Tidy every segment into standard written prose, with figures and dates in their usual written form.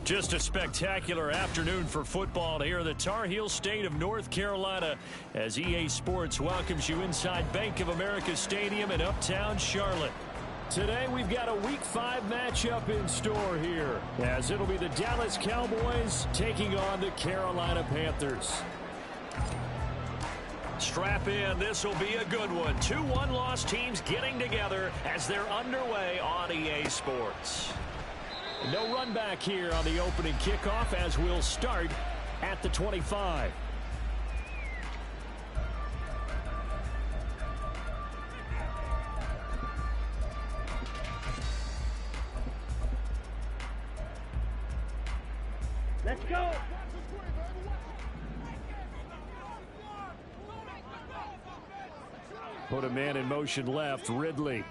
Just a spectacular afternoon for football here in the Tar Heel state of North Carolina as EA Sports welcomes you inside Bank of America Stadium in Uptown Charlotte. Today we've got a Week 5 matchup in store here as it'll be the Dallas Cowboys taking on the Carolina Panthers. Strap in, this will be a good one. Two one-loss teams getting together as they're underway on EA Sports. No run back here on the opening kickoff as we'll start at the 25. Let's go. Put a man in motion left, Ridley.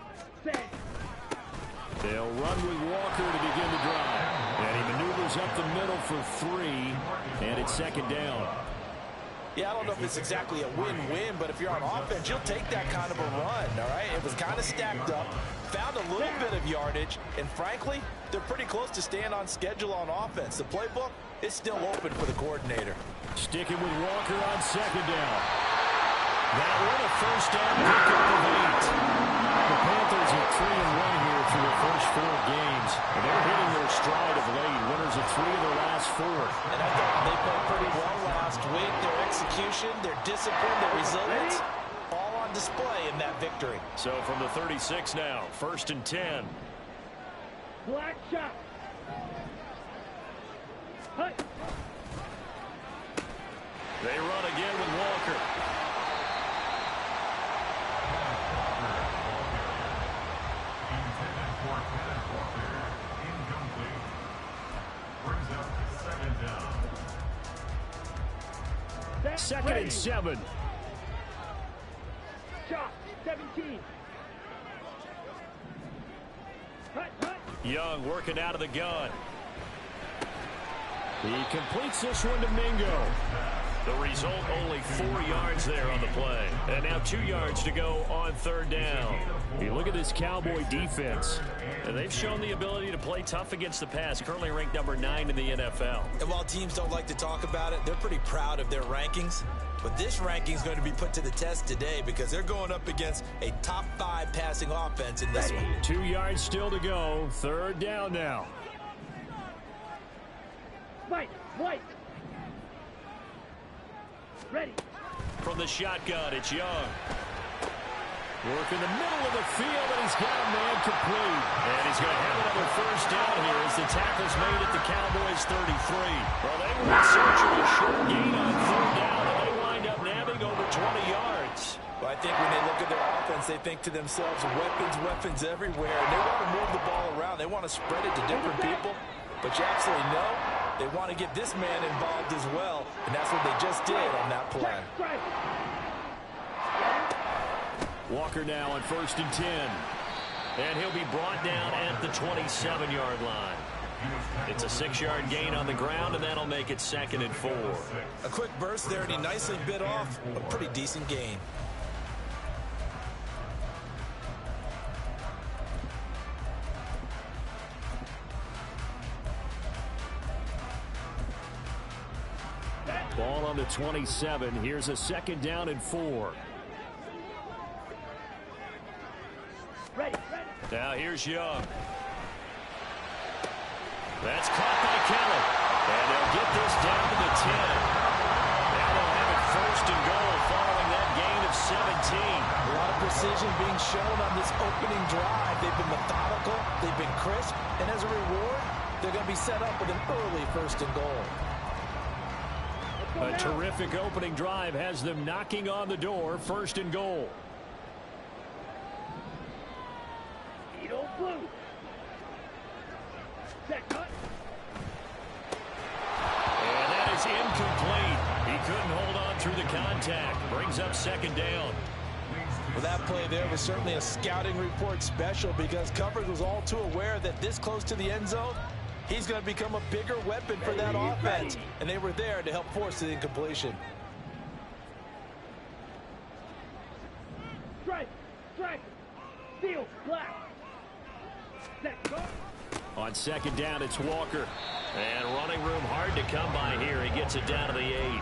They'll run with Walker to begin the drive. And he maneuvers up the middle for 3, and it's second down. Yeah, I don't know if it's exactly a win-win, but if you're on offense, you'll take that kind of a run, all right? It was kind of stacked up, found a little bit of yardage, and frankly, they're pretty close to staying on schedule on offense. The playbook is still open for the coordinator. Sticking with Walker on second down. That one a first down pickup of 8. The Panthers are 3-1 here through their first 4 games. And they're hitting their stride of late. Winners of 3 of their last 4. And I thought they played pretty well last week. Their execution, their discipline, their resilience, all on display in that victory. So from the 36 now, first and 10. Black shot. Hey. They run again with Walker. Second and 7. Shot 17. Young working out of the gun. He completes this one to Mingo. The result, only 4 yards there on the play. And now 2 yards to go on third down. You look at this Cowboy defense, and they've shown the ability to play tough against the pass, currently ranked number 9 in the NFL. And while teams don't like to talk about it, they're pretty proud of their rankings. But this ranking is going to be put to the test today because they're going up against a top 5 passing offense in this one. 2 yards still to go. Third down now. White. Ready. From the shotgun, it's Young. Work in the middle of the field, and he's got a man complete. And he's going to have another first down here as the tackle's made at the Cowboys' 33. Well, they were in search of a short gain on third down, and they wind up nabbing over 20 yards. Well, I think when they look at their offense, they think to themselves, weapons everywhere. And they want to move the ball around. They want to spread it to different people. But you absolutely know they want to get this man involved as well. And that's what they just did on that play. Walker now on first and 10. And he'll be brought down at the 27-yard line. It's a 6-yard gain on the ground, and that'll make it second and 4. A quick burst there, and he nicely bit off a pretty decent gain. Ball on the 27. Here's a second down and 4. Ready. Now here's Young. That's caught by Kelly. And they'll get this down to the 10. Now they'll have it first and goal following that gain of 17. A lot of precision being shown on this opening drive. They've been methodical. They've been crisp. And as a reward, they're going to be set up with an early first and goal. A terrific opening drive has them knocking on the door, first and goal. Blue. Set cut. And that is incomplete. He couldn't hold on through the contact. Brings up second down. Well, that play there was certainly a scouting report special because coverage was all too aware that this close to the end zone, he's going to become a bigger weapon for that offense. And they were there to help force the incompletion. Strike. Field. Black. Set. Go. On second down, it's Walker. And running room hard to come by here. He gets it down to the 8.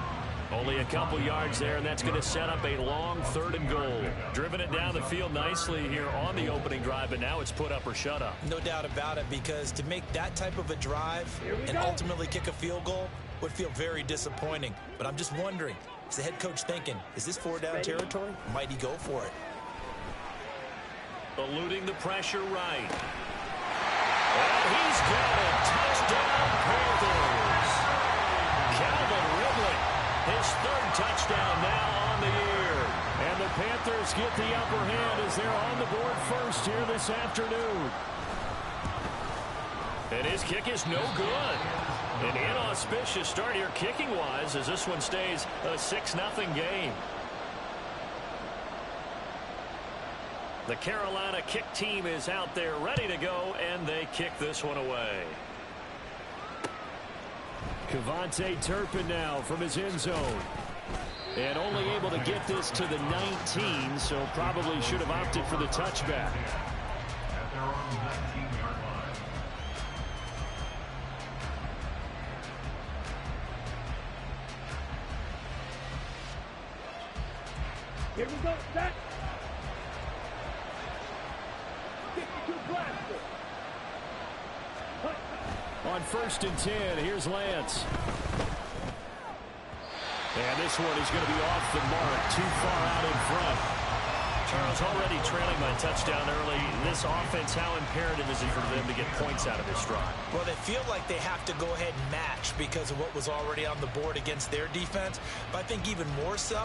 Only a couple yards there, and that's going to set up a long 3rd and goal. Driven it down the field nicely here on the opening drive, but now it's put up or shut up. No doubt about it, because to make that type of a drive and ultimately kick a field goal would feel very disappointing. But I'm just wondering, is the head coach thinking, is this 4-down territory? Might he go for it? Eluding the pressure right. And he's got it. Touchdown, Panthers. Calvin Ridley, his 3rd touchdown now on the year. And the Panthers get the upper hand as they're on the board first here this afternoon. And his kick is no good. An inauspicious start here kicking-wise as this one stays a 6-0 game. The Carolina kick team is out there ready to go, and they kick this one away. Kevontae Turpin now from his end zone. And only able to get this to the 19, so probably should have opted for the touchback. Here we go, set. 52 blaster. On 1st and 10, here's Lance. And this one is going to be off the mark, too far out in front. Charles, already trailing by touchdown early. This offense, how imperative is it for them to get points out of this drive? Well, they feel like they have to go ahead and match because of what was already on the board against their defense. But I think even more so,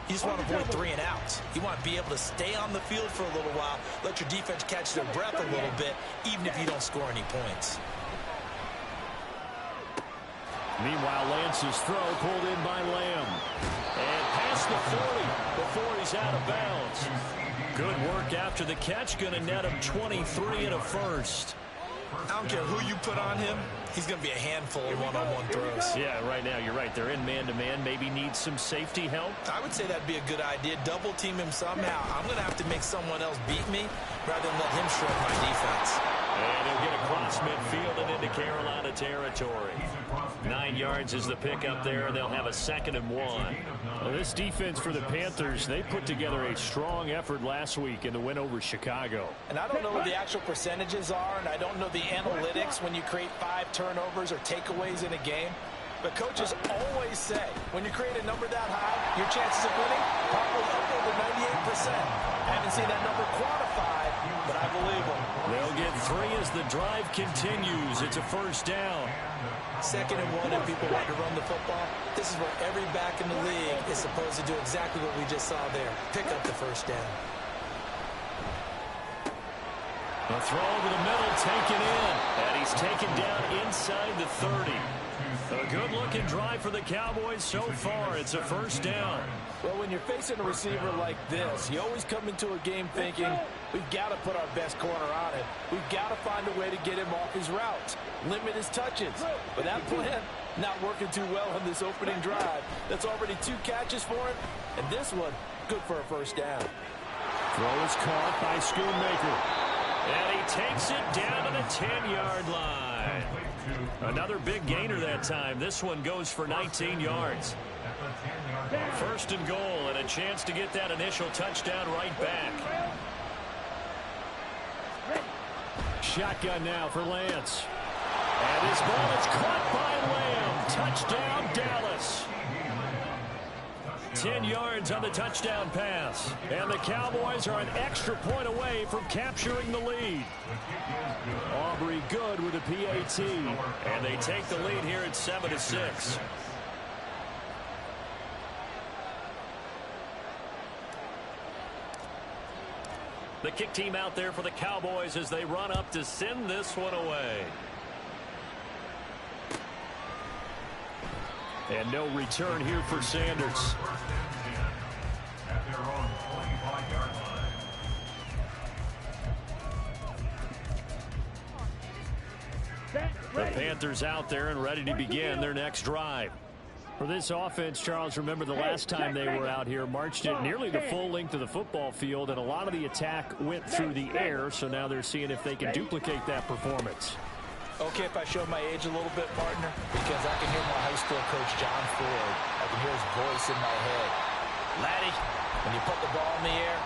you just want to avoid 3 and outs. You want to be able to stay on the field for a little while, let your defense catch their breath a little bit, even if you don't score any points. Meanwhile, Lance's throw pulled in by Lamb. And past the 40 before he's out of bounds. Good work after the catch. Going to net him 23 and a 1st. I don't care who you put on him. He's going to be a handful of one-on-one throws. Yeah, right now, you're right. They're in man-to-man. Maybe need some safety help. I would say that'd be a good idea. Double team him somehow. I'm going to have to make someone else beat me rather than let him shred my defense. And he'll get across midfield and into Carolina territory. 9 yards is the pickup there. They'll have a 2nd and 1. Well, this defense for the Panthers, they put together a strong effort last week in the win over Chicago. And I don't know what the actual percentages are, and I don't know the analytics when you create 5 turnovers or takeaways in a game. But coaches always say, when you create a number that high, your chances of winning probably up over 98%. I haven't seen that number quantified, but I believe them. They'll get 3 as the drive continues. It's a 1st down. 2nd and 1 if people want to run the football. This is where every back in the league is supposed to do exactly what we just saw there. Pick up the 1st down. A throw over the middle, taken in. And he's taken down inside the 30. A good-looking drive for the Cowboys so far. It's a 1st down. Well, when you're facing a receiver like this, you always come into a game thinking, we've got to put our best corner on it. We've got to find a way to get him off his routes, limit his touches. But that plan not working too well on this opening drive. That's already 2 catches for him, and this one, good for a 1st down. Throw is caught by Schoonmaker. And he takes it down to the 10-yard line. Another big gainer that time. This one goes for 19 yards. 1st and goal, and a chance to get that initial touchdown right back. Shotgun now for Lance. And his ball is caught by Lamb. Touchdown, Dallas. 10 yards on the touchdown pass. And the Cowboys are an extra point away from capturing the lead. Aubrey good with a PAT. And they take the lead here at 7-6. The kick team out there for the Cowboys as they run up to send this one away. And no return here for Sanders. The Panthers out there and ready to begin their next drive. For this offense, Charles, remember the last time they were out here, marched it nearly the full length of the football field, and a lot of the attack went through the air, so now they're seeing if they can duplicate that performance. Okay, if I show my age a little bit, partner, because I can hear my high school coach, John Ford. I can hear his voice in my head. Laddie, when you put the ball in the air,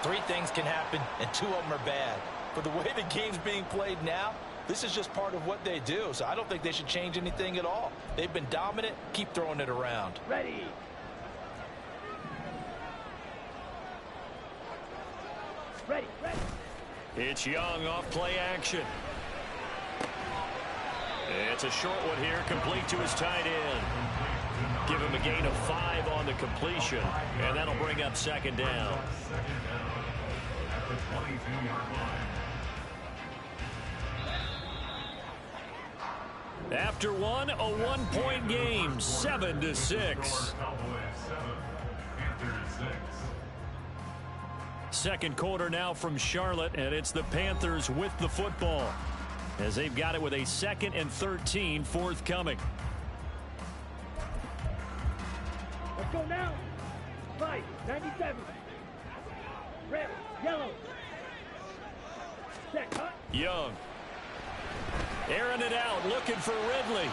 3 things can happen, and 2 of them are bad. For the way the game's being played now, this is just part of what they do, so I don't think they should change anything at all. They've been dominant. Keep throwing it around. Ready. Ready. It's Young off play action. It's a short one here, complete to his tight end. Give him a gain of 5 on the completion, and that'll bring up second down. After one, a 1-point game, 7-6. Second quarter now from Charlotte, and it's the Panthers with the football, as they've got it with a 2nd and 13 forthcoming. Let's go now. 5, 97. Red, yellow. Set, cut. Young. Airing it out, looking for Ridley.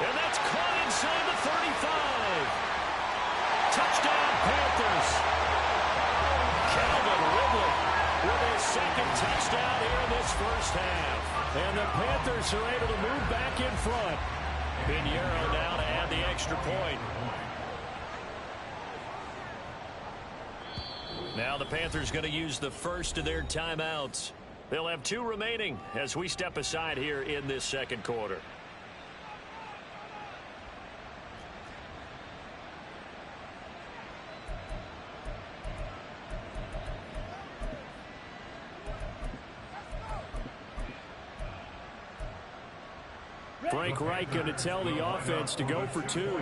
And that's caught inside the 35. Touchdown, Panthers. Calvin Ridley with his 2nd touchdown here in this first half. And the Panthers are able to move back in front. Pinheiro now to add the extra point. Now the Panthers going to use the first of their timeouts. They'll have 2 remaining as we step aside here in this second quarter. Frank Reich going to tell the offense to go for 2.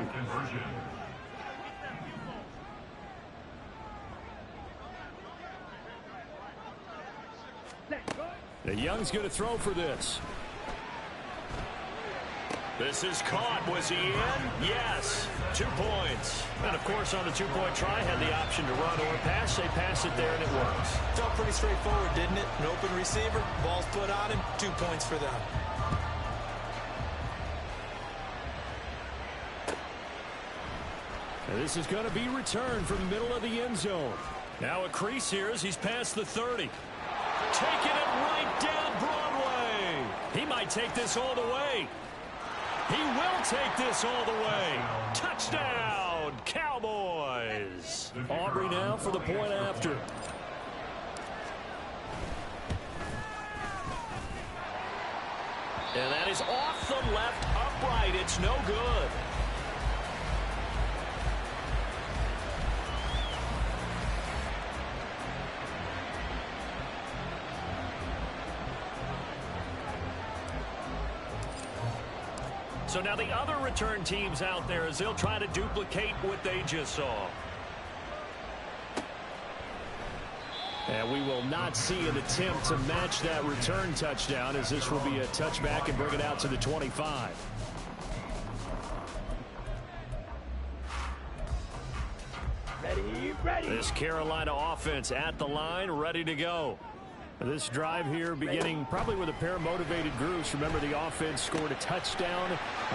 The Young's going to throw for this. This is caught. Was he in? Yes. 2 points. And, of course, on the 2-point try, had the option to run or pass. They pass it there, and it works. Felt pretty straightforward, didn't it? An open receiver, ball's put on him, 2 points for them. And this is going to be returned from the middle of the end zone. Now a crease here as he's past the 30. Taking it right down Broadway. He might take this all the way. He will take this all the way. Touchdown, Cowboys. Aubrey now for the point after. And that is off the left upright. It's no good. So now the other return teams out there as they'll try to duplicate what they just saw. And we will not see an attempt to match that return touchdown, as this will be a touchback and bring it out to the 25. Ready. This Carolina offense at the line, ready to go. This drive here beginning probably with a pair of motivated groups. Remember, the offense scored a touchdown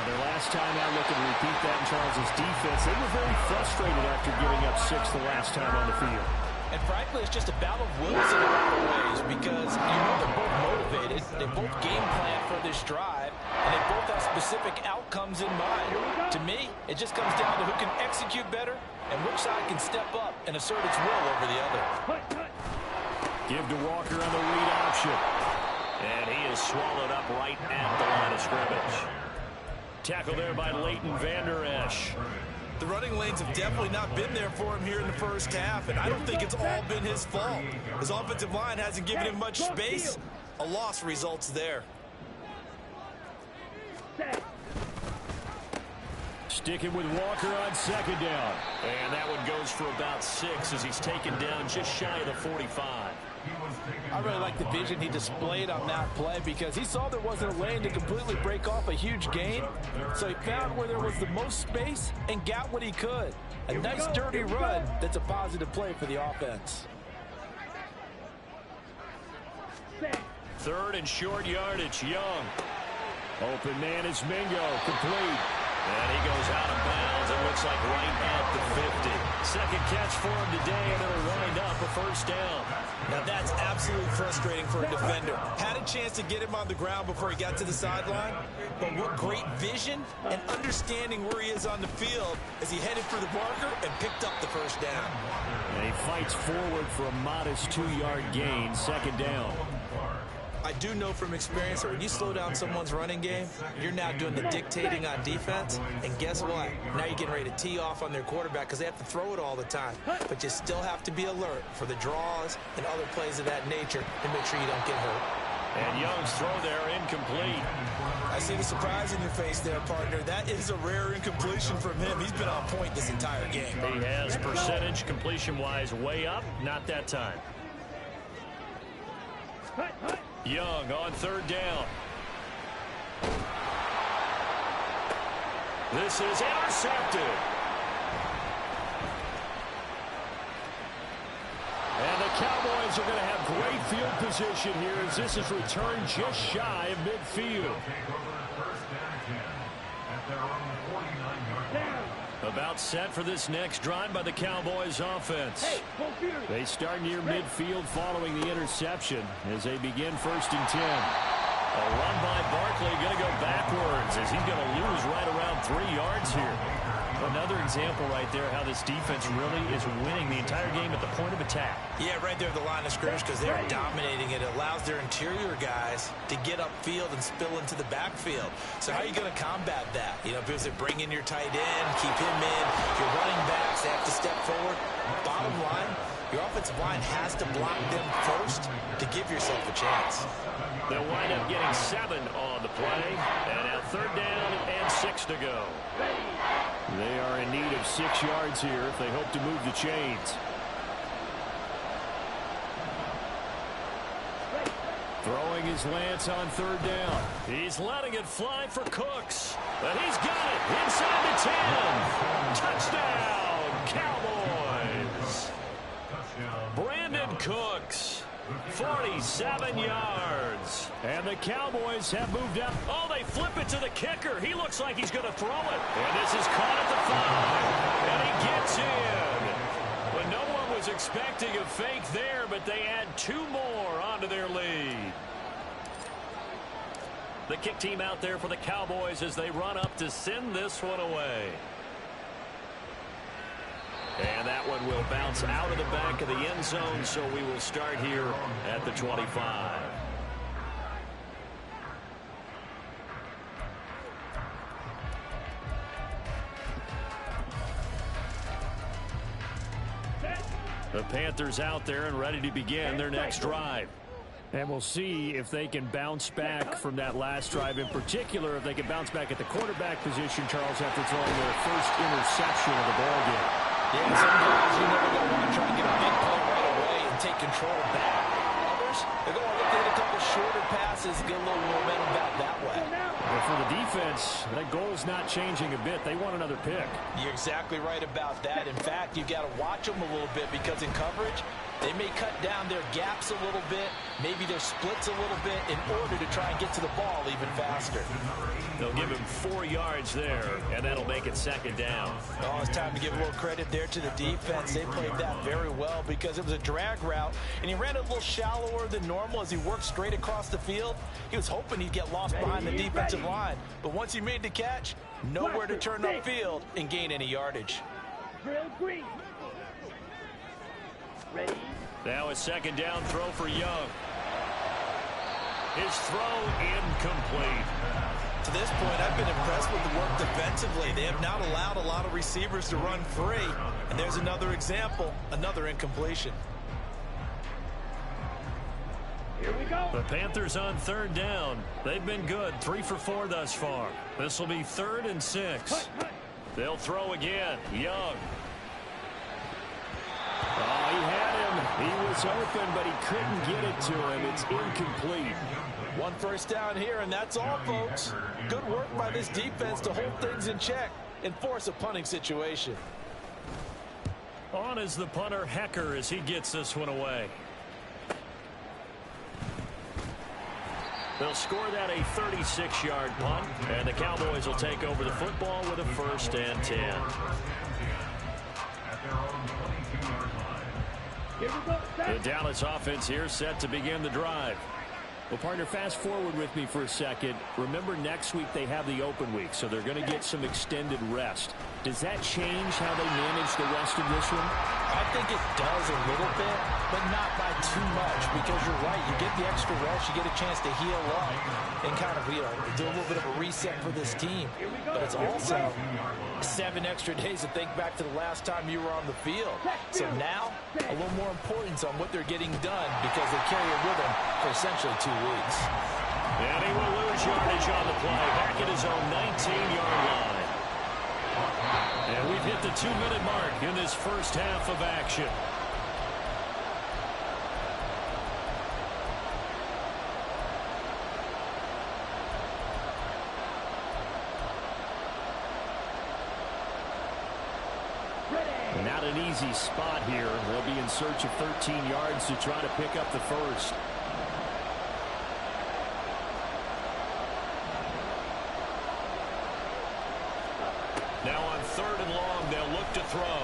their last time out. Looking to repeat that in Charles' defense. They were very frustrated after giving up 6 the last time on the field. And frankly, it's just a battle of wills in a lot of ways, because you know they're both motivated. They both game plan for this drive, and they both have specific outcomes in mind. To me, it just comes down to who can execute better and which side can step up and assert its will over the other. Give to Walker on the read option. And he is swallowed up right at the line of scrimmage. Tackle there by Leighton Vander Esch. The running lanes have definitely not been there for him here in the first half, and I don't think it's all been his fault. His offensive line hasn't given him much space. A loss results there. Sticking with Walker on second down. And that one goes for about 6 as he's taken down just shy of the 45. I really like the vision he displayed on that play, because he saw there wasn't a lane to completely break off a huge gain. So he found where there was the most space and got what he could. A nice dirty run that's a positive play for the offense. Third and short yardage. Young. Open man is Mingo. Complete. And he goes out of bounds. It looks like right at the 50. Second catch for him today, and it'll wind up a first down. Now that's absolutely frustrating for a defender. Had a chance to get him on the ground before he got to the sideline, but what great vision and understanding where he is on the field as he headed for the marker and picked up the first down. And he fights forward for a modest 2-yard gain. Second down. I do know from experience that when you slow down someone's running game, you're now doing the dictating on defense. And guess what? Now you're getting ready to tee off on their quarterback because they have to throw it all the time. But you still have to be alert for the draws and other plays of that nature to make sure you don't get hurt. And Young's throw there incomplete. I see the surprise in your face there, partner. That is a rare incompletion from him. He's been on point this entire game. He has percentage completion-wise way up. Not that time. Young on third down. This is intercepted. And the Cowboys are going to have great field position here as this is returned just shy of midfield. About set for this next drive by the Cowboys offense. They start near midfield following the interception as they begin 1st and 10. A run by Barkley, going to go backwards as he's going to lose right around 3 yards here. Another example right there how this defense really is winning the entire game at the point of attack. Yeah, right there at the line of scrimmage because they're dominating it. It allows their interior guys to get upfield and spill into the backfield. So how are you going to combat that? You know, because they bring in your tight end, keep him in. Your running backs, they have to step forward. Bottom line, your offensive line has to block them first to give yourself a chance. They'll wind up getting 7 on the play. And now 3rd down and 6 to go. They are in need of 6 yards here if they hope to move the chains. Throwing his Lance on 3rd down. He's letting it fly for Cooks. And he's got it inside the 10. Touchdown, Cowboys. Brandon Cooks. 47 yards. And the Cowboys have moved out. Oh, they flip it to the kicker. He looks like he's going to throw it. And this is caught at the 5. And he gets in. But no one was expecting a fake there, but they add 2 more onto their lead. The kick team out there for the Cowboys as they run up to send this one away. And that one will bounce out of the back of the end zone, so we will start here at the 25. The Panthers out there and ready to begin their next drive. And we'll see if they can bounce back from that last drive. In particular, if they can bounce back at the quarterback position, Charles, after throwing their first interception of the ball game. Yeah, some guys, you know, they're going to want to try and get a big play right away and take control back. Others, they're going to look at a couple shorter passes, get a little momentum back that way. But for the defense, that goal's not changing a bit. They want another pick. You're exactly right about that. In fact, you've got to watch them a little bit because in coverage, they may cut down their gaps a little bit, maybe their splits a little bit in order to try and get to the ball even faster. They'll give him 4 yards there, and that'll make it 2nd down. Oh, it's time to give a little credit there to the defense. They played that very well because it was a drag route, and he ran it a little shallower than normal as he worked straight across the field. He was hoping he'd get lost behind the defensive line, but once he made the catch, nowhere to turn upfield and gain any yardage. Drill green. Ready? Now a 2nd down throw for Young. His throw incomplete. To this point, I've been impressed with the work defensively. They have not allowed a lot of receivers to run free. And there's another example, another incompletion. Here we go. The Panthers on 3rd down. They've been good, 3 for 4 thus far. This will be 3rd and 6. They'll throw again. Young. Oh, he had him. He was open, but he couldn't get it to him. It's incomplete. 1 first down here, and that's all, folks. Good work by this defense to hold things in check and force a punting situation. On is the punter, Hecker, as he gets this one away. They'll score that a 36-yard punt, and the Cowboys will take over the football with a 1st and 10. The Dallas offense here set to begin the drive. Well, partner, fast forward with me for a second. Remember, next week they have the open week, so they're going to get some extended rest. Does that change how they manage the rest of this one? I think it does a little bit, but not by too much, because you're right. You get the extra rest, you get a chance to heal up and kind of, do a little bit of a reset for this team. But it's also 7 extra days to think back to the last time you were on the field. So now, a little more importance on what they're getting done because they carry it with them for essentially 2 weeks. And he will lose yardage on the play, back at his own 19-yard line. And we've hit the 2-minute mark in this first half of action. Not an easy spot here. They'll be in search of 13 yards to try to pick up the first. Now on 3rd and long, they'll look to throw.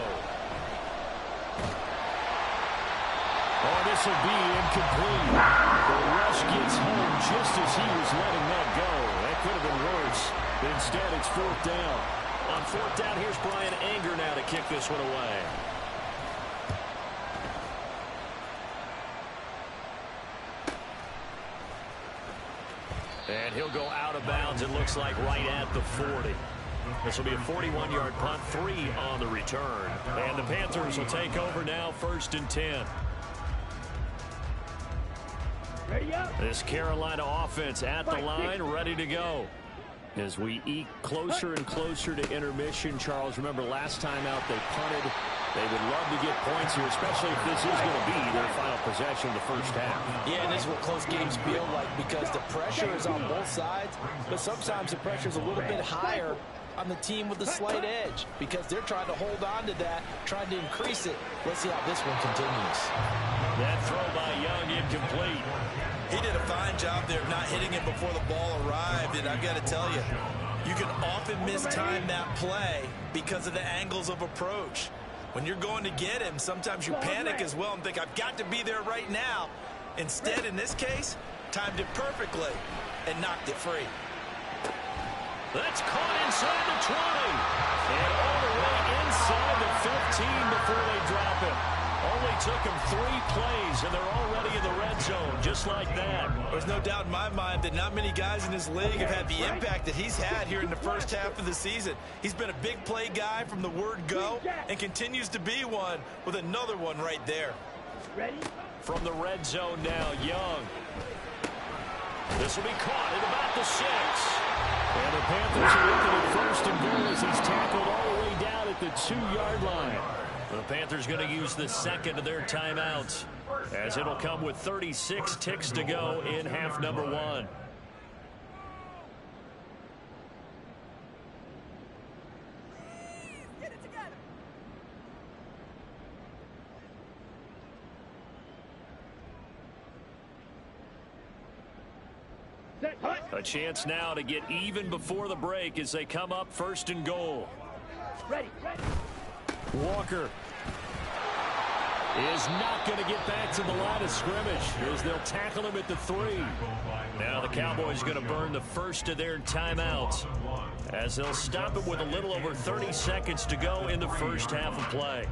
Oh, this will be incomplete. The rush gets home just as he was letting that go. That could have been worse. But instead, it's 4th down. On 4th down, here's Brian Anger now to kick this one away. And he'll go out of bounds, it looks like, right at the 40. This will be a 41-yard punt, 3 on the return. And the Panthers will take over now, 1st and 10. This Carolina offense at the line, ready to go. As we eke closer and closer to intermission, Charles, remember last time out they punted. They would love to get points here, especially if this is going to be their final possession of the first half. Yeah, and this is what close games feel like because the pressure is on both sides, but sometimes the pressure is a little bit higher on the team with the slight edge because they're trying to hold on to that, trying to increase it. Let's see how this one continues. That throw by Young incomplete. He did a fine job there of not hitting it before the ball arrived, and I've got to tell you, you can often mistime that play because of the angles of approach. When you're going to get him, sometimes you panic as well and think, I've got to be there right now. Instead, in this case, timed it perfectly and knocked it free. That's caught inside the 20. And all the way inside the 15 before they drop it. Only took them 3 plays, and they're already in the red zone, just like that. There's no doubt in my mind that not many guys in this league have had the impact that he's had here in the first half of the season. He's been a big play guy from the word go and continues to be one with another one right there. Ready? From the red zone now, Young. This will be caught at about the 6. And the Panthers are looking at 1st and goal as he's tackled all the way down at the 2-yard line. The Panthers going to use the 2nd of their timeouts as it'll come with 36 ticks to go in half number 1. A chance now to get even before the break as they come up 1st and goal. Ready. Walker is not going to get back to the line of scrimmage as they'll tackle him at the 3. Now the Cowboys going to burn the first of their timeouts as they'll stop it with a little over 30 seconds to go in the first half of play.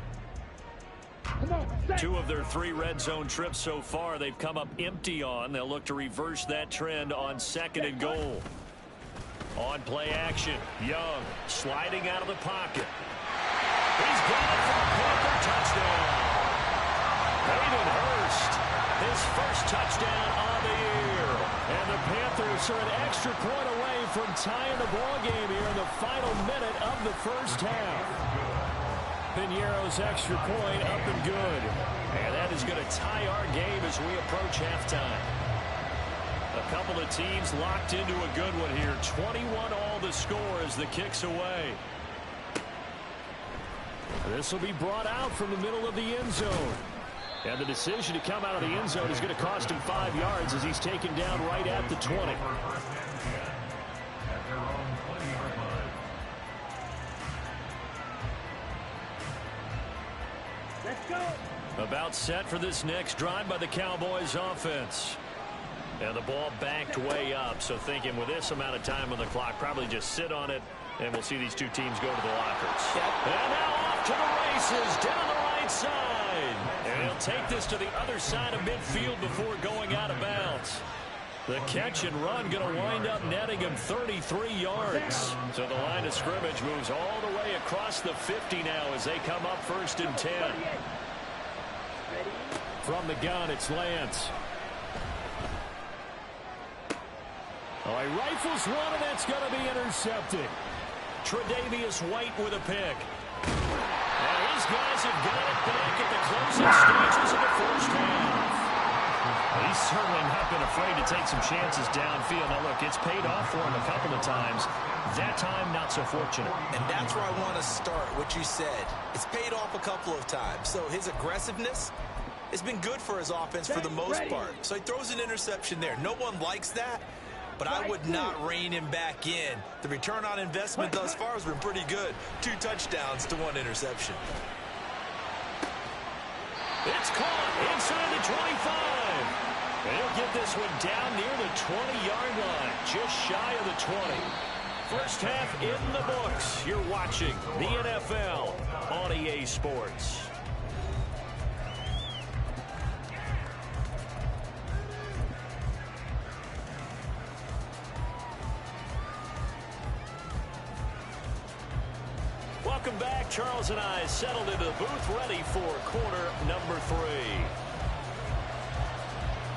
2 of their 3 red zone trips so far they've come up empty on. They'll look to reverse that trend on 2nd and goal. On play action, Young sliding out of the pocket. He's got it for a Panther touchdown. Hayden Hurst, his first touchdown on the year. And the Panthers are an extra point away from tying the ball game here in the final minute of the first half. Piñeiro's extra point up and good. And that is going to tie our game as we approach halftime. A couple of teams locked into a good one here. 21 all the score as the kick's away. This will be brought out from the middle of the end zone. And the decision to come out of the end zone is going to cost him 5 yards as he's taken down right at the 20. Let's go. About set for this next drive by the Cowboys offense. And the ball backed way up, so thinking with this amount of time on the clock, probably just sit on it, and we'll see these two teams go to the lockers. And now off to the races down the right side. And he'll take this to the other side of midfield before going out of bounds. The catch and run going to wind up netting him 33 yards. So the line of scrimmage moves all the way across the 50 now as they come up 1st and 10. From the gun, it's Lance. Oh, he rifles one, and that's going to be intercepted. Tre'Davious White with a pick. And his guys have got it back at the closing stages of the first half. He's certainly not been afraid to take some chances downfield. Now, look, it's paid off for him a couple of times. That time, not so fortunate. And that's where I want to start, what you said. It's paid off a couple of times. So his aggressiveness has been good for his offense for the most part. So he throws an interception there. No one likes that. But I would not rein him back in. The return on investment thus far has been pretty good. 2 touchdowns to 1 interception. It's caught inside the 25. And he'll get this one down near the 20-yard line, just shy of the 20. First half in the books. You're watching the NFL on EA Sports. Welcome back. Charles and I settled into the booth, ready for quarter number 3.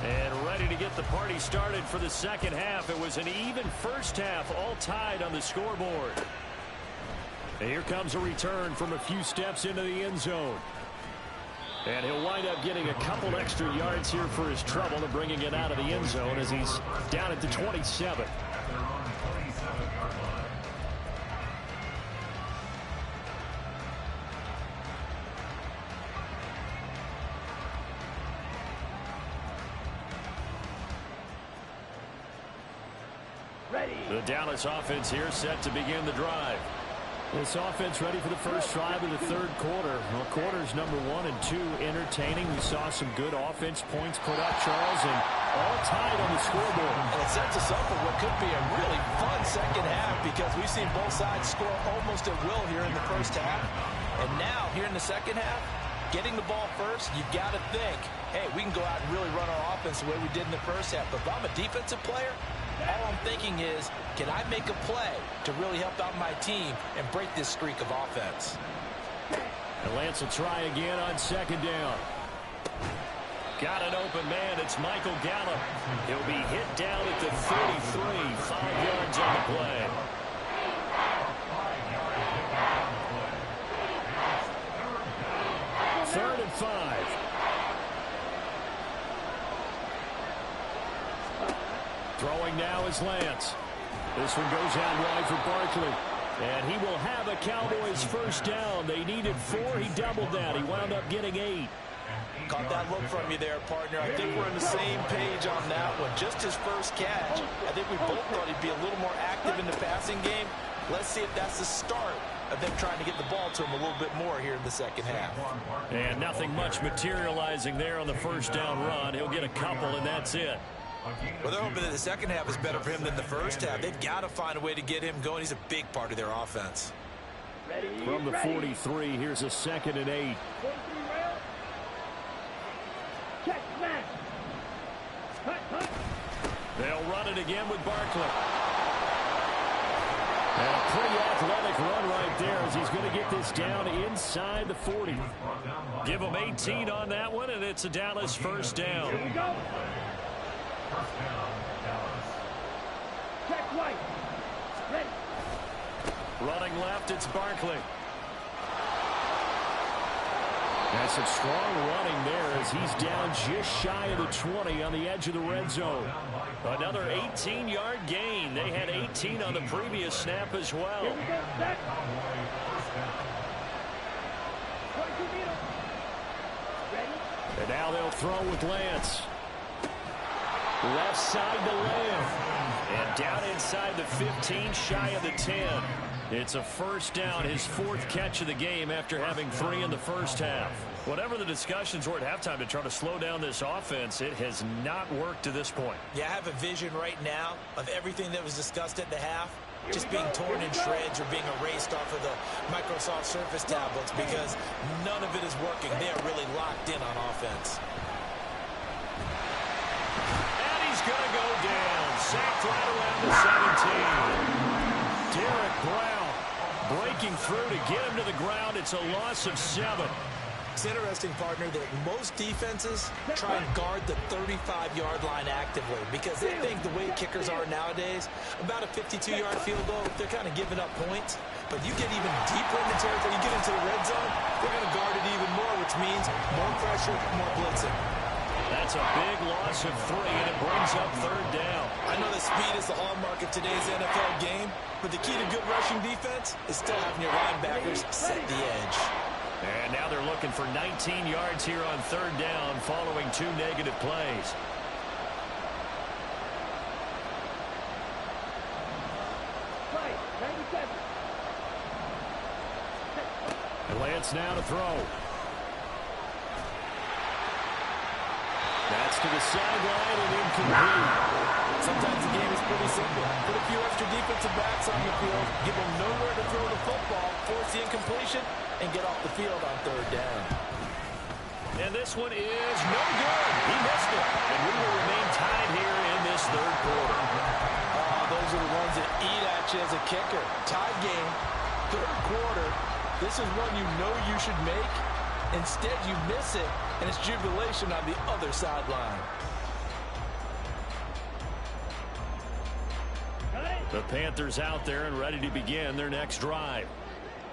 And ready to get the party started for the second half. It was an even first half, all tied on the scoreboard. And here comes a return from a few steps into the end zone. And he'll wind up getting a couple extra yards here for his trouble and bringing it out of the end zone as he's down at the 27. The Dallas offense here set to begin the drive. This offense ready for the first drive of the third quarter. Well, quarters number 1 and 2 entertaining. We saw some good offense points put up, Charles, and all tied on the scoreboard. And it sets us up for what could be a really fun second half because we've seen both sides score almost at will here in the first half. And now, here in the second half, getting the ball first, you've got to think, hey, we can go out and really run our offense the way we did in the first half. But if I'm a defensive player, all I'm thinking is, can I make a play to really help out my team and break this streak of offense? And Lance will try again on second down. Got an open man. It's Michael Gallup. He'll be hit down at the 33, 5 yards on the play. Third and 5. Throwing now is Lance. This one goes out wide for Barkley. And he will have a Cowboys first down. They needed 4. He doubled that. He wound up getting 8. Caught that look from you there, partner. I think we're on the same page on that one. Just his first catch. I think we both thought he'd be a little more active in the passing game. Let's see if that's the start of them trying to get the ball to him a little bit more here in the second half. And nothing much materializing there on the first down run. He'll get a couple, and that's it. Well, they're hoping that the second half is better for him than the first half. They've got to find a way to get him going. He's a big part of their offense. From the 43, here's a 2nd and 8. Check, smash. They'll run it again with Barkley. And a pretty athletic run right there as he's going to get this down inside the 40. Give him 18 on that one, and it's a Dallas first down. Here we go. Check right. Ready. Running left, it's Barkley. That's some strong running there as he's down just shy of the 20 on the edge of the red zone. Another 18-yard gain. They had 18 on the previous snap as well. Here we go. Set. 22 meters. Ready. And now they'll throw with Lance. Left side to Lamb. And down inside the 15, shy of the 10. It's a first down, his 4th catch of the game after having 3 in the first half. Whatever the discussions were at halftime to try to slow down this offense, it has not worked to this point. Yeah, I have a vision right now of everything that was discussed at the half just being torn in shreds or being erased off of the Microsoft Surface tablets because none of it is working. They are really locked in on offense. And he's going to go down. Sacked right around the 17. Derek Brown breaking through to get him to the ground. It's a loss of 7. It's interesting, partner, that most defenses try and guard the 35-yard line actively because they think the way kickers are nowadays, about a 52-yard field goal, they're kind of giving up points. But you get even deeper in the territory, you get into the red zone, they're going to guard it even more, which means more pressure, more blitzing. That's a big loss of 3, and it brings up 3rd down. I know that speed is the hallmark of today's NFL game, but the key to good rushing defense is still having your linebackers set the edge. And now they're looking for 19 yards here on 3rd down following 2 negative plays. Right, 97. And Lance now to throw. That's to the sideline and incomplete. Sometimes the game is pretty simple. Put a few extra defensive backs on the field, give them nowhere to throw the football, force the incompletion, and get off the field on 3rd down. And this one is no good. He missed it. And we will remain tied here in this 3rd quarter. Those are the ones that eat at you as a kicker. Tied game, 3rd quarter. This is one you know you should make. Instead, you miss it, and it's jubilation on the other sideline. The Panthers out there and ready to begin their next drive.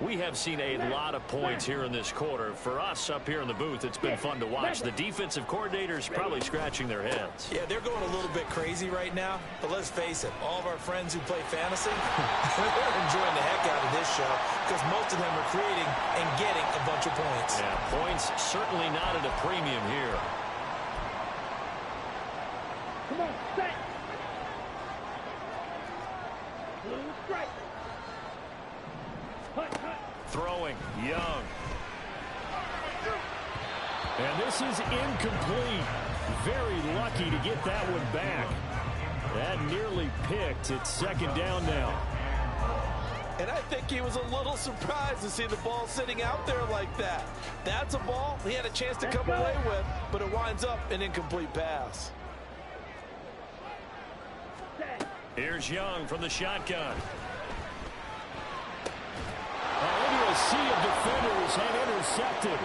We have seen a lot of points here in this quarter. For us up here in the booth, it's been fun to watch. The defensive coordinators probably scratching their heads. Yeah, they're going a little bit crazy right now. But let's face it, all of our friends who play fantasy, they're enjoying the heck out of this show because most of them are creating and getting a bunch of points. Yeah, points certainly not at a premium here. Come on, set. Blue strike. Hut, hut. Throwing, Young. And this is incomplete. Very lucky to get that one back. That nearly picked. It's 2nd down now. And I think he was a little surprised to see the ball sitting out there like that. That's a ball he had a chance to come away with, but it winds up an incomplete pass. Here's Young from the shotgun. Into a sea of defenders and intercepted.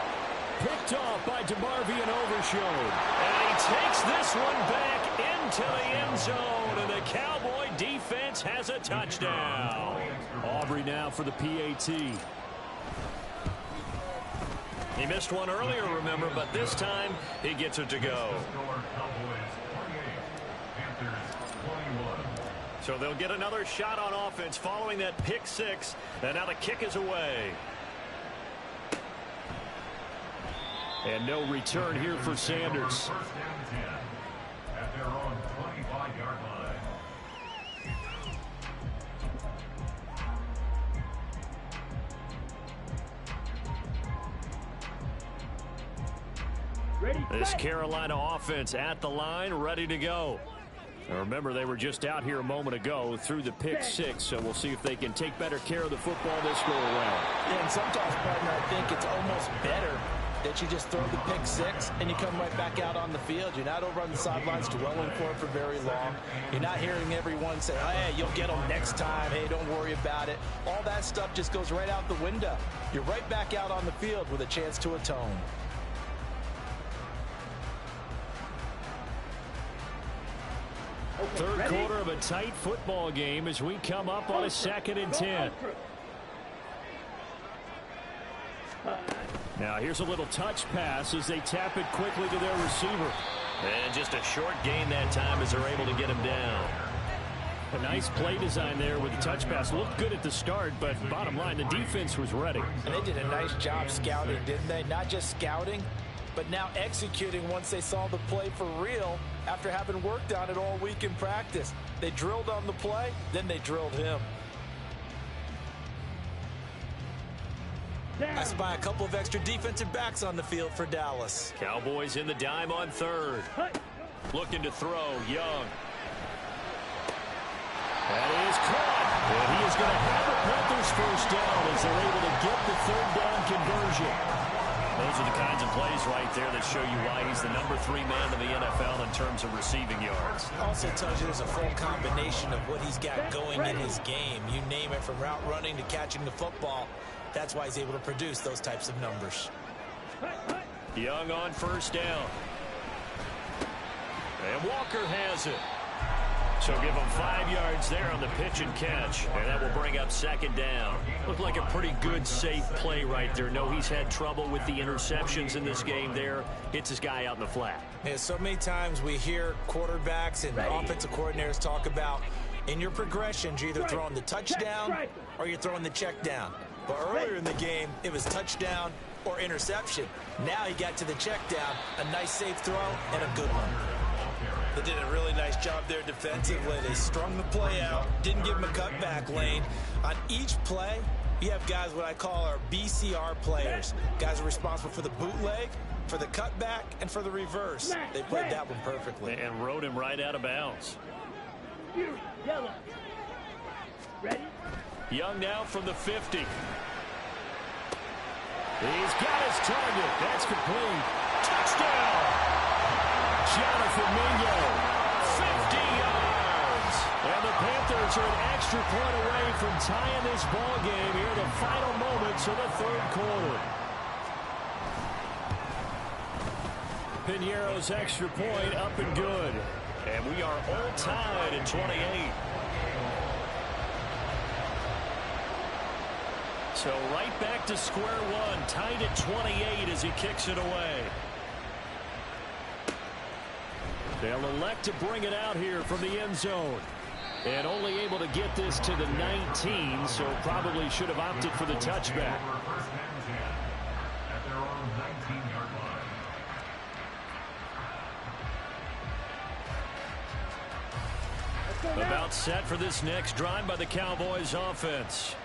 Picked off by DeMarvion Overshown. And he takes this one back into the end zone. And the Cowboy defense has a touchdown. Aubrey now for the PAT. He missed one earlier, remember, but this time he gets it to go. So they'll get another shot on offense following that pick 6. And now the kick is away. And no return here for Sanders. At their own 25-yard line. Ready, This set. Carolina offense at the line, ready to go. Now remember, they were just out here a moment ago through the pick 6, so we'll see if they can take better care of the football this go around. Yeah, and sometimes, partner, I think it's almost better that you just throw the pick 6 and you come right back out on the field. You're not over on the sidelines dwelling for it for very long. You're not hearing everyone say, oh, hey, you'll get them next time. Hey, don't worry about it. All that stuff just goes right out the window. You're right back out on the field with a chance to atone. Third Ready? quarter of a tight football game as we come up on a 2nd and 10. Now here's a little touch pass as they tap it quickly to their receiver. And just a short gain that time as they're able to get him down. A nice play design there with the touch pass. Looked good at the start, but bottom line, the defense was ready. And they did a nice job scouting, didn't they? Not just scouting, but now executing once they saw the play for real after having worked on it all week in practice. They drilled on the play, then they drilled him. I spy a couple of extra defensive backs on the field for Dallas. Cowboys in the dime on third. Looking to throw, Young. That is caught. And he is going to have the Panthers first down as they're able to get the third down conversion. Those are the kinds of plays right there that show you why he's the number 3 man in the NFL in terms of receiving yards. Also tells you there's a full combination of what he's got going in his game. You name it, from route running to catching the football. That's why he's able to produce those types of numbers. Young on first down. And Walker has it. So give him 5 yards there on the pitch and catch. And that will bring up second down. Looked like a pretty good, safe play right there. No, he's had trouble with the interceptions in this game there. Hits his guy out in the flat. Yeah, so many times we hear quarterbacks and offensive coordinators talk about in your progressions, you're either throwing the touchdown or you're throwing the check down. But earlier in the game, it was touchdown or interception. Now he got to the check down, a nice safe throw, and a good one. They did a really nice job there defensively. They strung the play out, didn't give him a cutback lane. On each play, you have guys what I call our BCR players. Guys are responsible for the bootleg, for the cutback, and for the reverse. They played that one perfectly. And rode him right out of bounds. Yellow. Ready? Young now from the 50. He's got his target. That's complete. Touchdown! Jonathan Mingo, 50 yards. And the Panthers are an extra point away from tying this ball game here in the final moments of the third quarter. Piñeiro's extra point up and good. And we are all tied at 28. So right back to square one, tied at 28 as he kicks it away. They'll elect to bring it out here from the end zone. And only able to get this to the 19, so probably should have opted for the touchback. At their own 19-yard line. About set for this next drive by the Cowboys offense.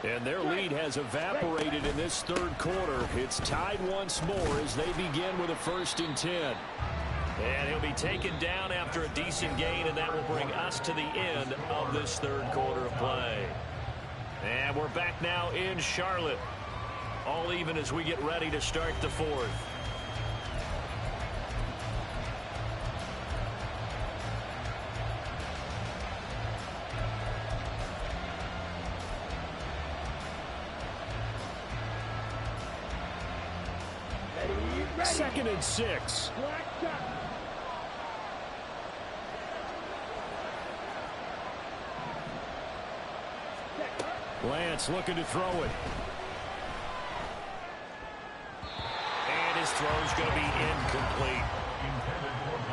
And their lead has evaporated in this third quarter. It's tied once more as they begin with a 1st and 10. And he'll be taken down after a decent gain, and that will bring us to the end of this third quarter of play. And we're back now in Charlotte. All even as we get ready to start the fourth. Second and 6. Lance looking to throw it. And his throw's going to be incomplete.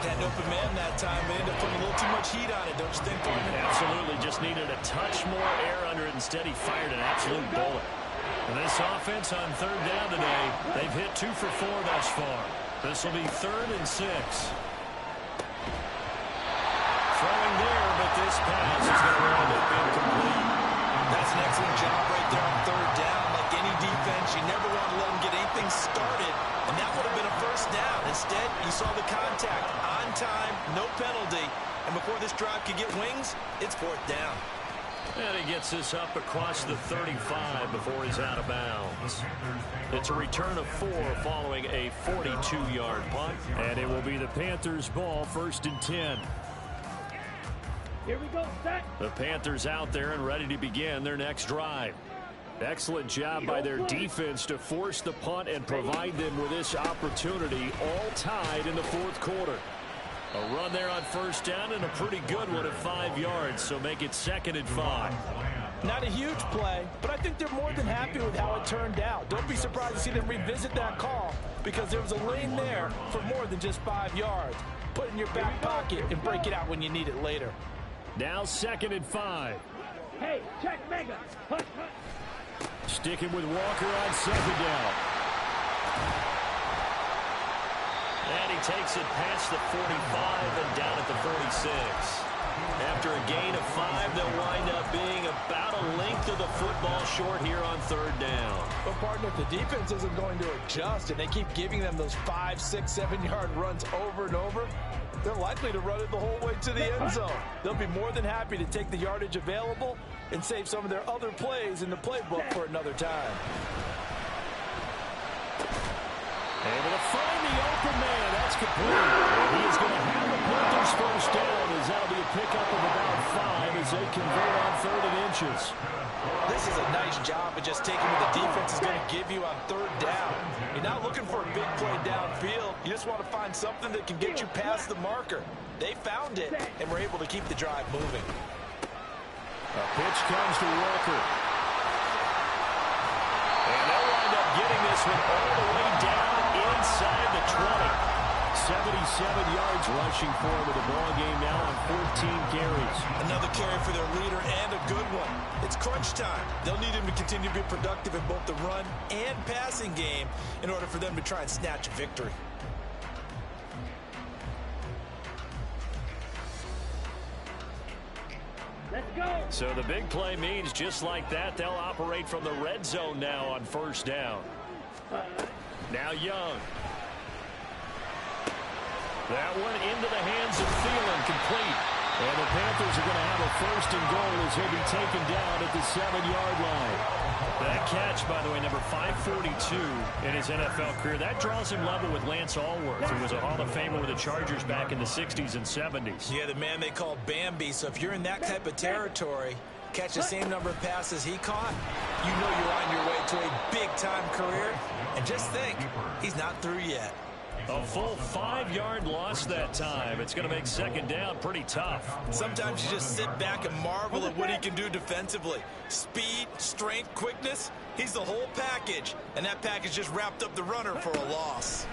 Had an open man that time, but ended up putting a little too much heat on it, don't you think, Gardner? Absolutely. Just needed a touch more air under it. Instead, he fired an absolute bullet. And this offense on third down today, they've hit 2 for 4 thus far. This will be 3rd and 6. Throwing there, but this pass is going to wind up incomplete. That's an excellent job right there on third down. Like any defense, you never want to let them get anything started, and that would have been a first down. Instead, you saw the contact on time, no penalty, and before this drive could get wings, it's 4th down. And he gets this up across the 35 before he's out of bounds. It's a return of 4 following a 42-yard punt, and it will be the Panthers' ball, 1st and 10. Here we go, set. The Panthers out there and ready to begin their next drive. Excellent job by their defense to force the punt and provide them with this opportunity, all tied in the fourth quarter. A run there on first down and a pretty good one at 5 yards, so make it 2nd and 5. Not a huge play, but I think they're more than happy with how it turned out. Don't be surprised to see them revisit that call because there was a lane there for more than just 5 yards. Put it in your back pocket and break it out when you need it later. Now 2nd and 5. Hey, check Mega. Hunt, hunt. Sticking with Walker on 2nd down. And he takes it past the 45 and down at the 46. After a gain of 5, they'll wind up being about a length of the football short here on 3rd down. But, partner, if the defense isn't going to adjust and they keep giving them those 5, 6, 7-yard runs over and over, they're likely to run it the whole way to the end zone. They'll be more than happy to take the yardage available and save some of their other plays in the playbook for another time. Able to find the open man. That's complete. And he is going to have the Panthers first down, as that'll be a pickup of about 5 as they convert on 3rd and inches. This is a nice job of just taking what the defense is going to give you on 3rd down. You're not looking for a big play downfield. You just want to find something that can get you past the marker. They found it and were able to keep the drive moving. A pitch comes to Walker. And they'll wind up getting this one all the way down inside the 20. 77 yards rushing forward with the ball game now on 14 carries. Another carry for their leader and a good one. It's crunch time. They'll need him to continue to be productive in both the run and passing game in order for them to try and snatch a victory. Let's go. So the big play means just like that, they'll operate from the red zone now on 1st down. Now Young. That one into the hands of Thielen, complete. And the Panthers are going to have a 1st and goal as he'll be taken down at the 7-yard line. That catch, by the way, number 542 in his NFL career. That draws him level with Lance Allworth, who was a Hall of Famer with the Chargers back in the 60s and 70s. Yeah, the man they call Bambi. So if you're in that type of territory, catch the same number of passes he caught, you know you're on your way to a big-time career. And just think, he's not through yet. A full 5-yard loss that time. It's going to make 2nd down pretty tough. Sometimes you just sit back and marvel at what he can do defensively. Speed, strength, quickness, he's the whole package. And that package just wrapped up the runner for a loss.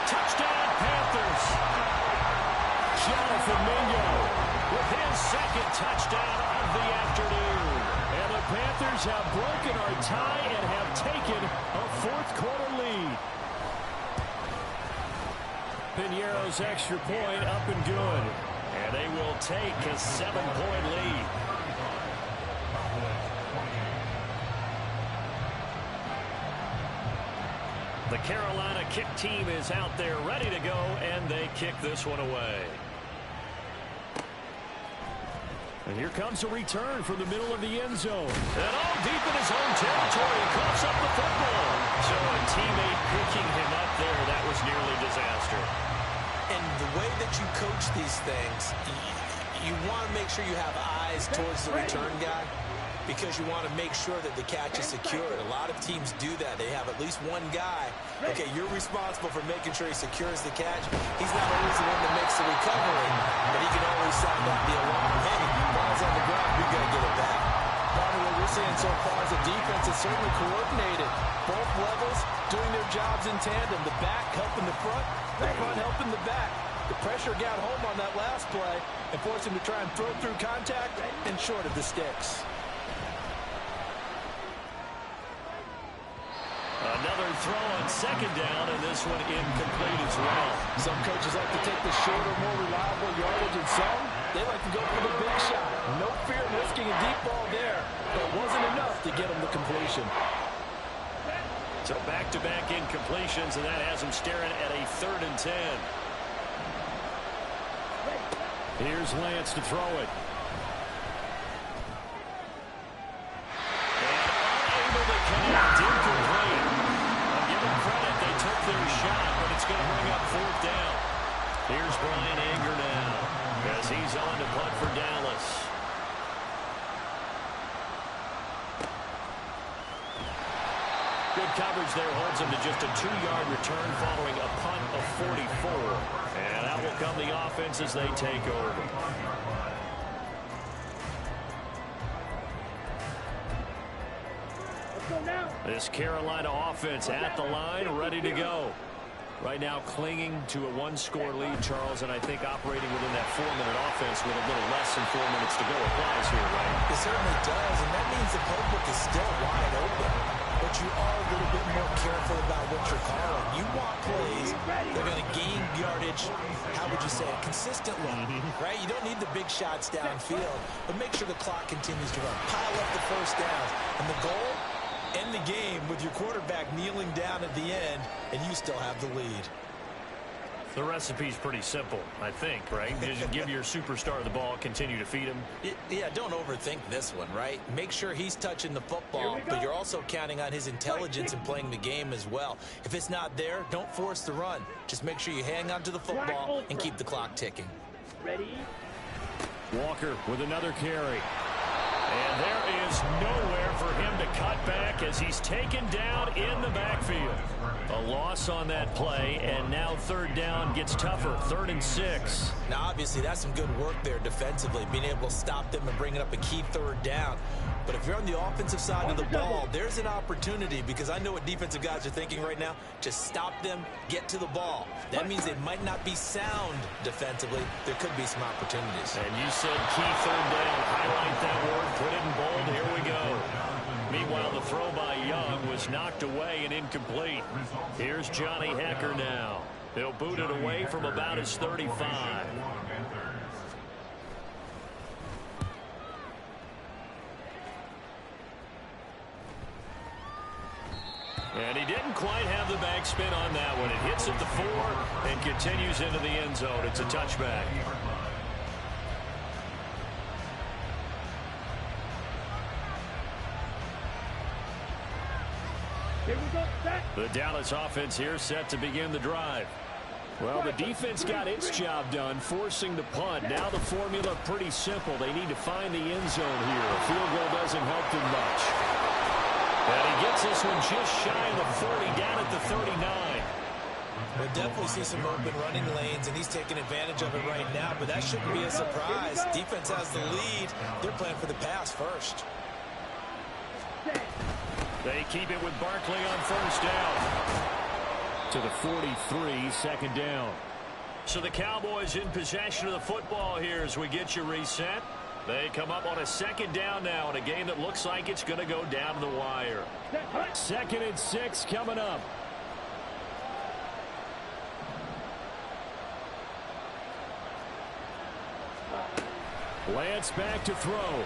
Touchdown, Panthers. Jonathan Mingo with his 2nd touchdown of the afternoon. And the Panthers have broken our tie and have taken a 4th quarter lead. Piñeiro's extra point up and good. And they will take a 7-point lead. The Carolina kick team is out there ready to go, and they kick this one away. And here comes a return from the middle of the end zone. And all deep in his own territory, coughs up the football. So a teammate picking him up there, that was nearly disaster. And the way that you coach these things, you want to make sure you have eyes towards the return guy, because you want to make sure that the catch is secured. A lot of teams do that. They have at least one guy. Okay, you're responsible for making sure he secures the catch. He's not always the one that makes the recovery, but he can always sound out the alarm. Hey, ball's on the ground, we got to get it back. Part of what we're seeing so far is the defense is certainly coordinated. Both levels doing their jobs in tandem. The back helping the front helping the back. The pressure got home on that last play and forced him to try and throw through contact and short of the sticks. Another throw on 2nd down, and this one incomplete as well. Some coaches like to take the shorter, more reliable yardage, and some, they like to go for the big shot. No fear in risking a deep ball there, but it wasn't enough to get them the completion. So back-to-back incompletions, and that has them staring at a 3rd and 10. Here's Lance to throw it. And unable to connect, incomplete. I'll give them credit, they took their shot, but it's going to bring up 4th down. Here's Brian Anger now, as he's on to punt for Dallas. Good coverage there holds him to just a 2-yard return following a punt of 44. And out will come the offense as they take over. This Carolina offense at the line, ready to go. Right now clinging to a 1-score lead, Charles, and I think operating within that 4-minute offense with a little less than 4 minutes to go applies here, right? It certainly does, and that means the playbook is still wide open. but you are a little bit more careful about what you're calling. You want plays that are going to gain yardage, how would you say it, consistently, right? You don't need the big shots downfield, but make sure the clock continues to run. Pile up the first downs. And the goal, end the game with your quarterback kneeling down at the end, and you still have the lead. The recipe's pretty simple, I think, right? Just give your superstar the ball, continue to feed him. Yeah, don't overthink this one, right? Make sure he's touching the football, but you're also counting on his intelligence and playing the game as well. If it's not there, don't force the run. Just make sure you hang on to the football and keep the clock ticking. Ready? Walker with another carry. And there is nowhere for him to cut back as he's taken down in the backfield. A loss on that play, and now third down gets tougher, 3rd and 6. Now, obviously, that's some good work there defensively, being able to stop them and bringing up a key third down. But if you're on the offensive side of the ball, there's an opportunity, because I know what defensive guys are thinking right now. Just stop them, get to the ball. That means they might not be sound defensively. There could be some opportunities. And you said key third down. Highlight that word, put it in bold. Here we go. Meanwhile, the throw by Young was knocked away and incomplete. Here's Johnny Hekker now. He'll boot it away from about his 35. And he didn't quite have the backspin on that one. It hits at the 4 and continues into the end zone. It's a touchback. Here we go, set. The Dallas offense here set to begin the drive. Well, the defense got its job done, forcing the punt. Now the formula pretty simple. They need to find the end zone here. A field goal doesn't help them much. And he gets this one just shy of the 40, down at the 39. We'll definitely see some open running lanes, and he's taking advantage of it right now, but that shouldn't be a surprise. Defense has the lead. They're playing for the pass first. They keep it with Barkley on first down. To the 43, second down. So the Cowboys in possession of the football here as we get you reset. They come up on a second down now in a game that looks like it's going to go down to the wire. 2nd and 6 coming up. Lance back to throw.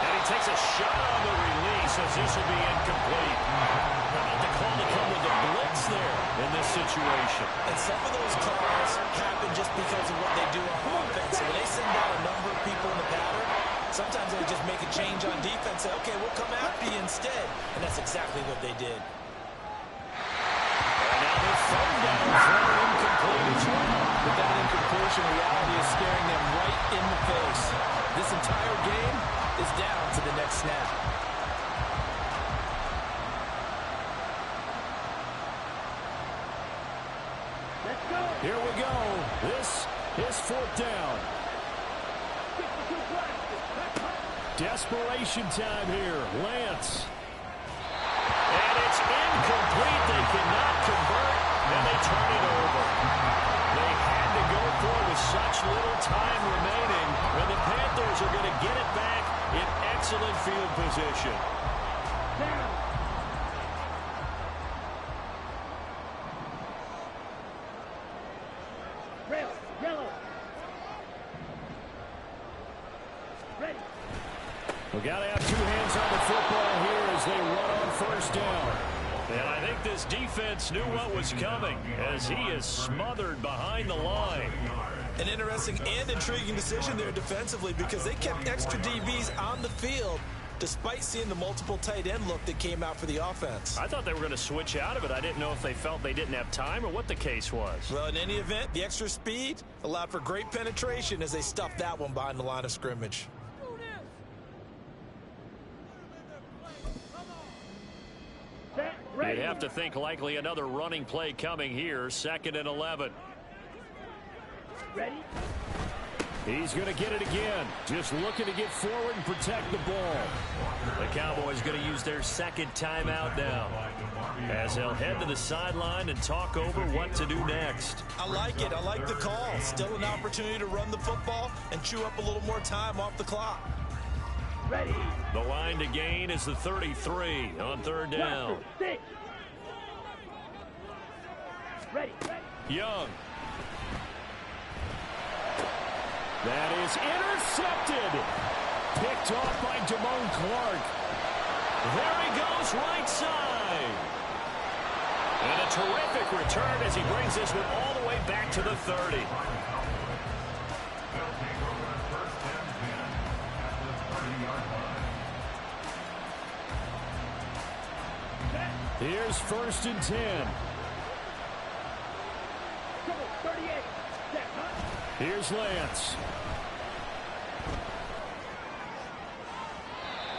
And he takes a shot on the release as this will be incomplete. How about the call to come with the blitz there in this situation? And some of those calls happen just because of what they do on offense. So when they send out a number of people in the pattern, sometimes they just make a change on defense. Say, okay, we'll come after you instead. And that's exactly what they did. And now they're third down, throw incomplete. But that incompletion reality is staring them right in the face. This entire game is down to the next snap. Let's go. Here we go. This is 4th down. Desperation time here. Lance. And it's incomplete. They cannot convert, and they turn it over. They had to go for it with such little time remaining, and the Panthers are going to get it back in excellent field position. Down. Red, yellow. Ready. We got to have 2 hands on the football here as they run on first down. And I think this defense knew what was coming as he is smothered behind the line. An interesting and intriguing decision there defensively, because they kept extra DBs on the field despite seeing the multiple tight end look that came out for the offense. I thought they were going to switch out of it. I didn't know if they felt they didn't have time or what the case was. Well, in any event, the extra speed allowed for great penetration as they stuffed that one behind the line of scrimmage. Set. Ready. You'd have to think likely another running play coming here. 2nd and 11. Ready. He's going to get it again. Just looking to get forward and protect the ball. The Cowboys going to use their 2nd timeout now, as they'll head to the sideline and talk over what to do next. I like it. I like the call. Still an opportunity to run the football and chew up a little more time off the clock. Ready. The line to gain is the 33 on third down. 6. Ready. Young. That is intercepted. Picked off by Damone Clark. There he goes, right side. And a terrific return as he brings this one all the way back to the 30. Here's 1st and 10. 38. Here's Lance.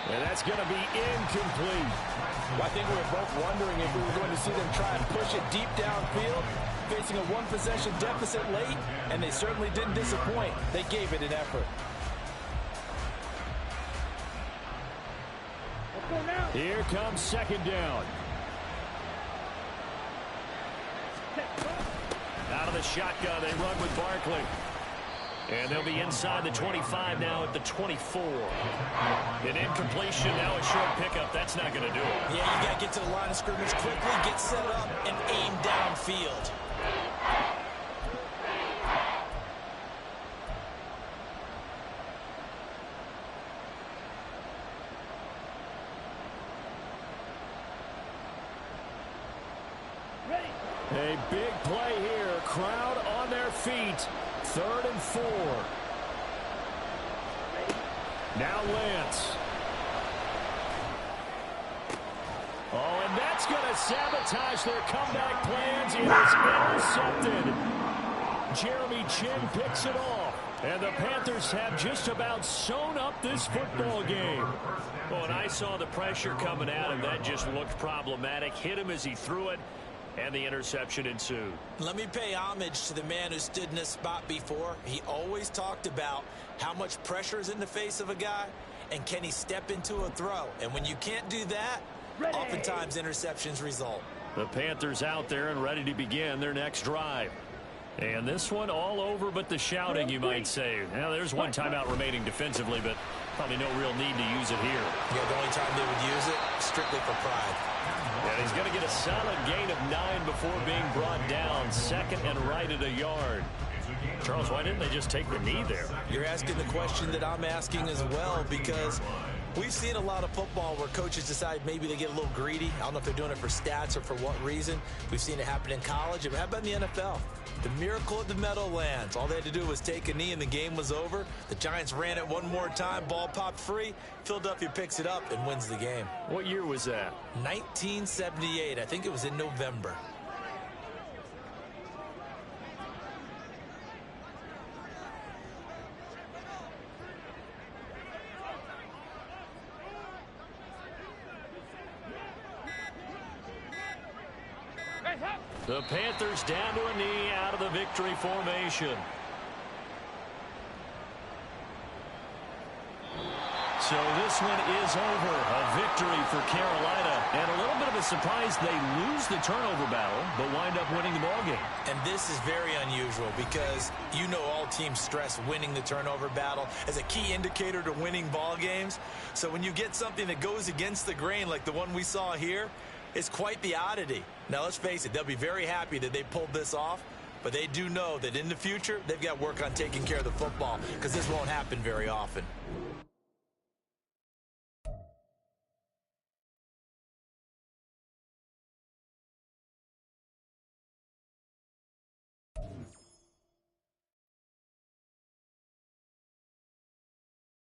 And that's going to be incomplete. Well, I think we were both wondering if we were going to see them try and push it deep downfield, facing a one-possession deficit late, and they certainly didn't disappoint. They gave it an effort. Here comes 2nd down. Out of the shotgun, they run with Barkley. And they'll be inside the 25 now at the 24. An incompletion, now a short pickup. That's not going to do it. Yeah, you got to get to the line of scrimmage quickly, get set up, and aim downfield. A big play here. Crowd on their feet. 3rd and 4. Now Lance. Oh, and that's going to sabotage their comeback plans. It is intercepted. Jeremy Chinn picks it off. And the Panthers have just about sewn up this football game. Well, when I saw the pressure coming at him, that just looked problematic. Hit him as he threw it. And the interception ensued. Let me pay homage to the man who stood in this spot before. He always talked about how much pressure is in the face of a guy, and can he step into a throw. And when you can't do that, oftentimes interceptions result. The Panthers out there and ready to begin their next drive. And this one all over but the shouting, you might say. Now, there's one timeout remaining defensively, but probably no real need to use it here. Yeah, the only time they would use it, strictly for pride. And he's going to get a solid gain of 9 before being brought down. 2nd and right at a yard. Charles, why didn't they just take the knee there? You're asking the question that I'm asking as well, because we've seen a lot of football where coaches decide maybe they get a little greedy. I don't know if they're doing it for stats or for what reason. We've seen it happen in college. It happened in the NFL. The miracle of the Meadowlands. All they had to do was take a knee and the game was over. The Giants ran it one more time. Ball popped free. Philadelphia picks it up and wins the game. What year was that? 1978. I think it was in November. The Panthers down to a knee out of the victory formation. So this one is over. A victory for Carolina. And a little bit of a surprise, they lose the turnover battle, but wind up winning the ballgame. And this is very unusual because you know all teams stress winning the turnover battle as a key indicator to winning ball games. So when you get something that goes against the grain like the one we saw here, it's quite the oddity. Now, let's face it, they'll be very happy that they pulled this off, but they do know that in the future, they've got work on taking care of the football because this won't happen very often.